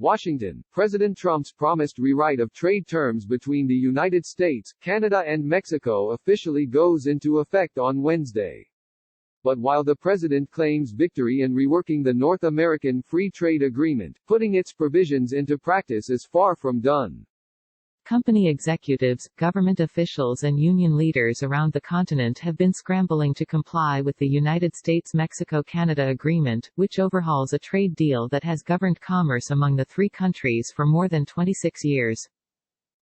Washington, President Trump's promised rewrite of trade terms between the United States, Canada and Mexico officially goes into effect on Wednesday. But while the president claims victory in reworking the North American Free Trade Agreement, putting its provisions into practice is far from done. Company executives, government officials and union leaders around the continent have been scrambling to comply with the United States-Mexico-Canada Agreement, which overhauls a trade deal that has governed commerce among the three countries for more than 26 years.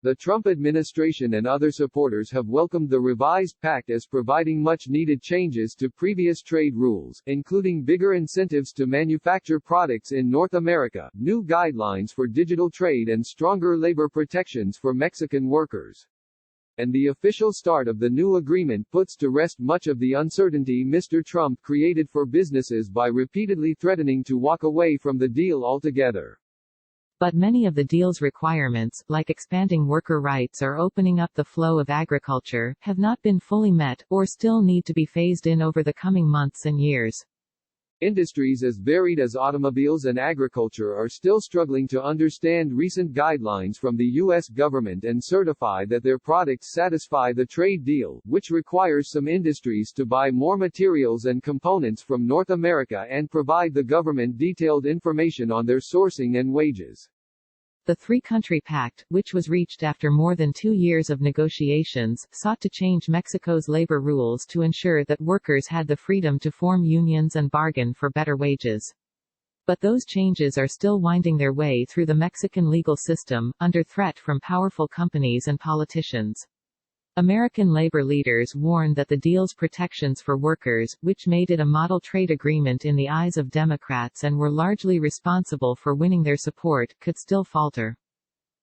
The Trump administration and other supporters have welcomed the revised pact as providing much-needed changes to previous trade rules, including bigger incentives to manufacture products in North America, new guidelines for digital trade and stronger labor protections for Mexican workers. And the official start of the new agreement puts to rest much of the uncertainty Mr. Trump created for businesses by repeatedly threatening to walk away from the deal altogether. But many of the deal's requirements, like expanding worker rights or opening up the flow of agriculture, have not been fully met, or still need to be phased in over the coming months and years. Industries as varied as automobiles and agriculture are still struggling to understand recent guidelines from the U.S. government and certify that their products satisfy the trade deal, which requires some industries to buy more materials and components from North America and provide the government detailed information on their sourcing and wages. The three-country pact, which was reached after more than 2 years of negotiations, sought to change Mexico's labor rules to ensure that workers had the freedom to form unions and bargain for better wages. But those changes are still winding their way through the Mexican legal system, under threat from powerful companies and politicians. American labor leaders warn that the deal's protections for workers, which made it a model trade agreement in the eyes of Democrats and were largely responsible for winning their support, could still falter.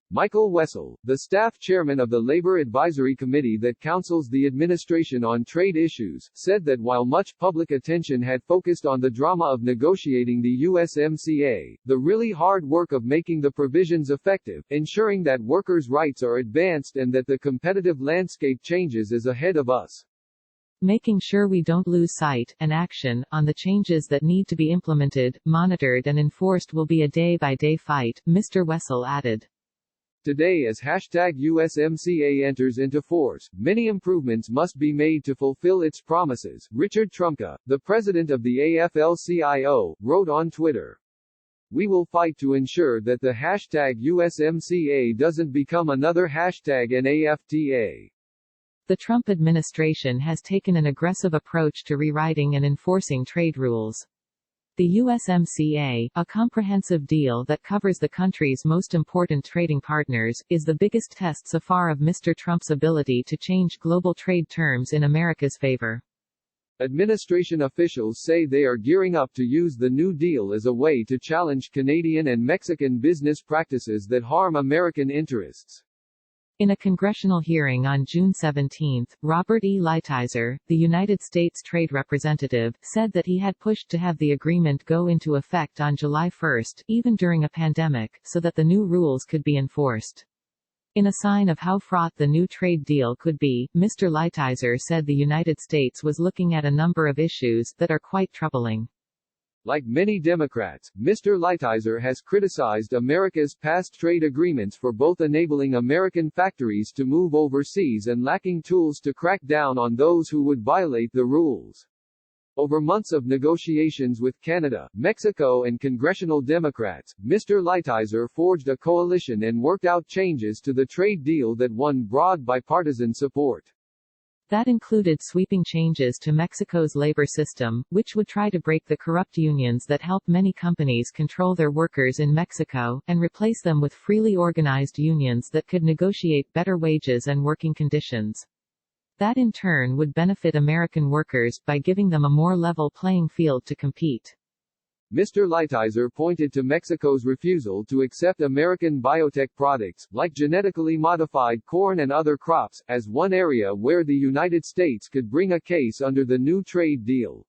Michael Wessel, the staff chairman of the Labor Advisory Committee that counsels the administration on trade issues, said that while much public attention had focused on the drama of negotiating the U.s.m.c.a., the really hard work of making the provisions effective, ensuring that workers' rights are advanced and that the competitive landscape changes is ahead of us. Making sure we don't lose sight and action on the changes that need to be implemented, monitored and enforced will be a day-by-day fight, Mr. Wessel added. Today, as #U.s.m.c.a enters into force, many improvements must be made to fulfill its promises, Richard Trumka, the president of the AFL-CIO, wrote on Twitter. We will fight to ensure that the #U.s.m.c.a doesn't become another #NAFTA. The Trump administration has taken an aggressive approach to rewriting and enforcing trade rules. The U.s.m.c.a, a comprehensive deal that covers the country's most important trading partners, is the biggest test so far of Mr. Trump's ability to change global trade terms in America's favor. Administration officials say they are gearing up to use the new deal as a way to challenge Canadian and Mexican business practices that harm American interests. In a congressional hearing on June 17, Robert E. Lighthizer, the United States Trade Representative, said that he had pushed to have the agreement go into effect on July 1, even during a pandemic, so that the new rules could be enforced. In a sign of how fraught the new trade deal could be, Mr. Lighthizer said the United States was looking at a number of issues that are quite troubling. Like many Democrats, Mr. Lighthizer has criticized America's past trade agreements for both enabling American factories to move overseas and lacking tools to crack down on those who would violate the rules. Over months of negotiations with Canada, Mexico and congressional Democrats, Mr. Lighthizer forged a coalition and worked out changes to the trade deal that won broad bipartisan support. That included sweeping changes to Mexico's labor system, which would try to break the corrupt unions that help many companies control their workers in Mexico, and replace them with freely organized unions that could negotiate better wages and working conditions. That in turn would benefit American workers, by giving them a more level playing field to compete. Mr. Lighthizer pointed to Mexico's refusal to accept American biotech products, like genetically modified corn and other crops, as one area where the United States could bring a case under the new trade deal.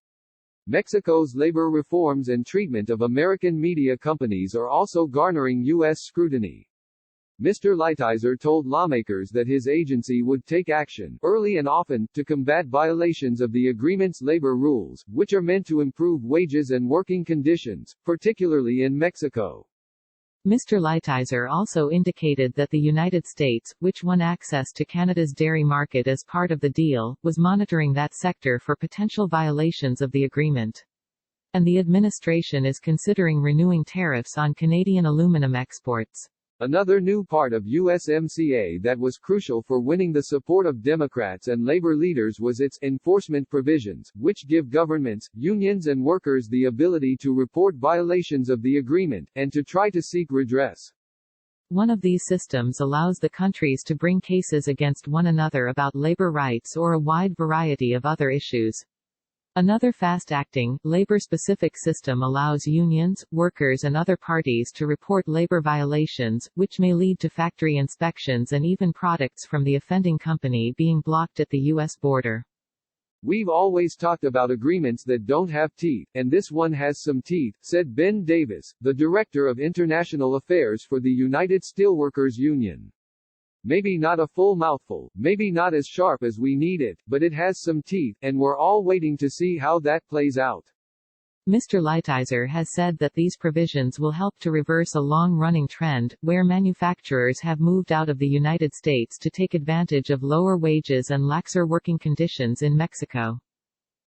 Mexico's labor reforms and treatment of American media companies are also garnering U.S. scrutiny. Mr. Lighthizer told lawmakers that his agency would take action, early and often, to combat violations of the agreement's labor rules, which are meant to improve wages and working conditions, particularly in Mexico. Mr. Lighthizer also indicated that the United States, which won access to Canada's dairy market as part of the deal, was monitoring that sector for potential violations of the agreement. And the administration is considering renewing tariffs on Canadian aluminum exports. Another new part of U.s.m.c.a. that was crucial for winning the support of Democrats and labor leaders was its enforcement provisions, which give governments, unions and workers the ability to report violations of the agreement, and to try to seek redress. One of these systems allows the countries to bring cases against one another about labor rights or a wide variety of other issues. Another fast-acting, labor-specific system allows unions, workers and other parties to report labor violations, which may lead to factory inspections and even products from the offending company being blocked at the U.S. border. We've always talked about agreements that don't have teeth, and this one has some teeth, said Ben Davis, the Director of International Affairs for the United Steelworkers Union. Maybe not a full mouthful, maybe not as sharp as we need it, but it has some teeth, and we're all waiting to see how that plays out. Mr. Lighthizer has said that these provisions will help to reverse a long-running trend, where manufacturers have moved out of the United States to take advantage of lower wages and laxer working conditions in Mexico.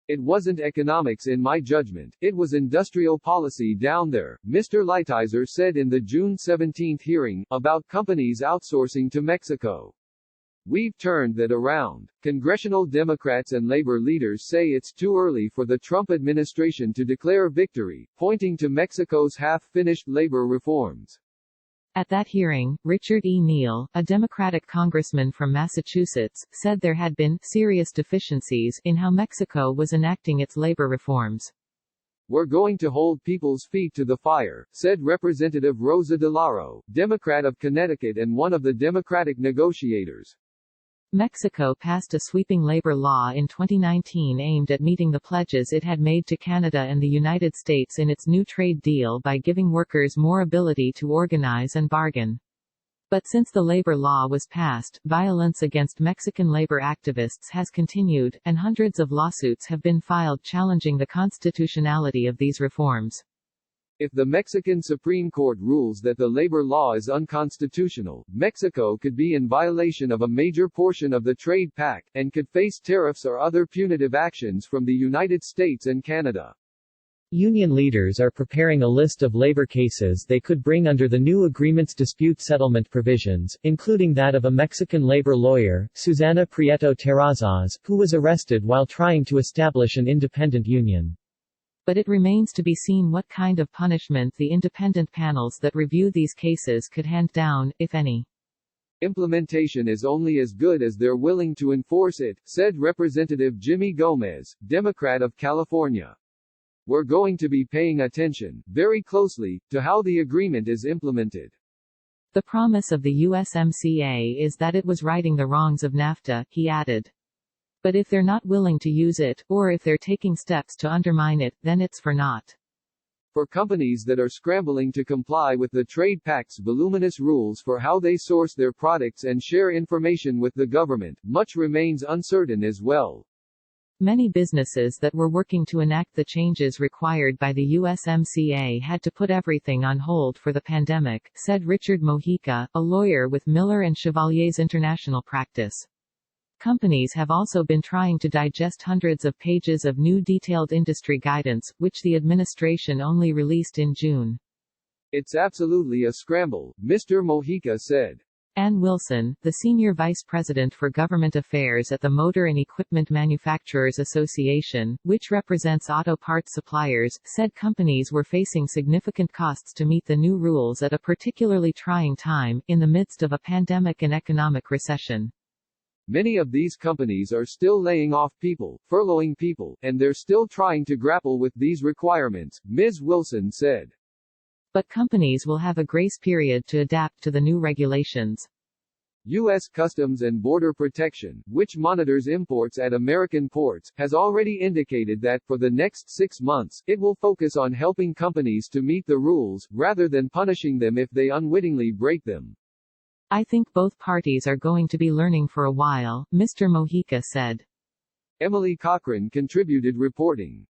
It wasn't economics in my judgment, it was industrial policy down there, Mr. Lighthizer said in the June 17 hearing, about companies outsourcing to Mexico. We've turned that around. Congressional Democrats and labor leaders say it's too early for the Trump administration to declare victory, pointing to Mexico's half-finished labor reforms. At that hearing, Richard E. Neal, a Democratic congressman from Massachusetts, said there had been serious deficiencies in how Mexico was enacting its labor reforms. We're going to hold people's feet to the fire, said Representative Rosa DeLauro, Democrat of Connecticut and one of the Democratic negotiators. Mexico passed a sweeping labor law in 2019 aimed at meeting the pledges it had made to Canada and the United States in its new trade deal by giving workers more ability to organize and bargain. But since the labor law was passed, violence against Mexican labor activists has continued, and hundreds of lawsuits have been filed challenging the constitutionality of these reforms. If the Mexican Supreme Court rules that the labor law is unconstitutional, Mexico could be in violation of a major portion of the trade pact, and could face tariffs or other punitive actions from the United States and Canada. Union leaders are preparing a list of labor cases they could bring under the new agreement's dispute settlement provisions, including that of a Mexican labor lawyer, Susana Prieto Terrazas, who was arrested while trying to establish an independent union. But it remains to be seen what kind of punishment the independent panels that review these cases could hand down, if any. Implementation is only as good as they're willing to enforce it, said Representative Jimmy Gomez, Democrat of California. We're going to be paying attention, very closely, to how the agreement is implemented. The promise of the U.s.m.c.a. is that it was righting the wrongs of NAFTA, he added. But if they're not willing to use it, or if they're taking steps to undermine it, then it's for naught. For companies that are scrambling to comply with the trade pact's voluminous rules for how they source their products and share information with the government, much remains uncertain as well. Many businesses that were working to enact the changes required by the U.s.m.c.a. had to put everything on hold for the pandemic, said Richard Mojica, a lawyer with Miller & Chevalier's international practice. Companies have also been trying to digest hundreds of pages of new detailed industry guidance, which the administration only released in June. It's absolutely a scramble, Mr. Mojica said. Ann Wilson, the senior vice president for government affairs at the Motor and Equipment Manufacturers Association, which represents auto parts suppliers, said companies were facing significant costs to meet the new rules at a particularly trying time, in the midst of a pandemic and economic recession. Many of these companies are still laying off people, furloughing people, and they're still trying to grapple with these requirements, Ms. Wilson said. But companies will have a grace period to adapt to the new regulations. U.S. Customs and Border Protection, which monitors imports at American ports, has already indicated that, for the next 6 months, it will focus on helping companies to meet the rules, rather than punishing them if they unwittingly break them. I think both parties are going to be learning for a while, Mr. Mojica said. Emily Cochran contributed reporting.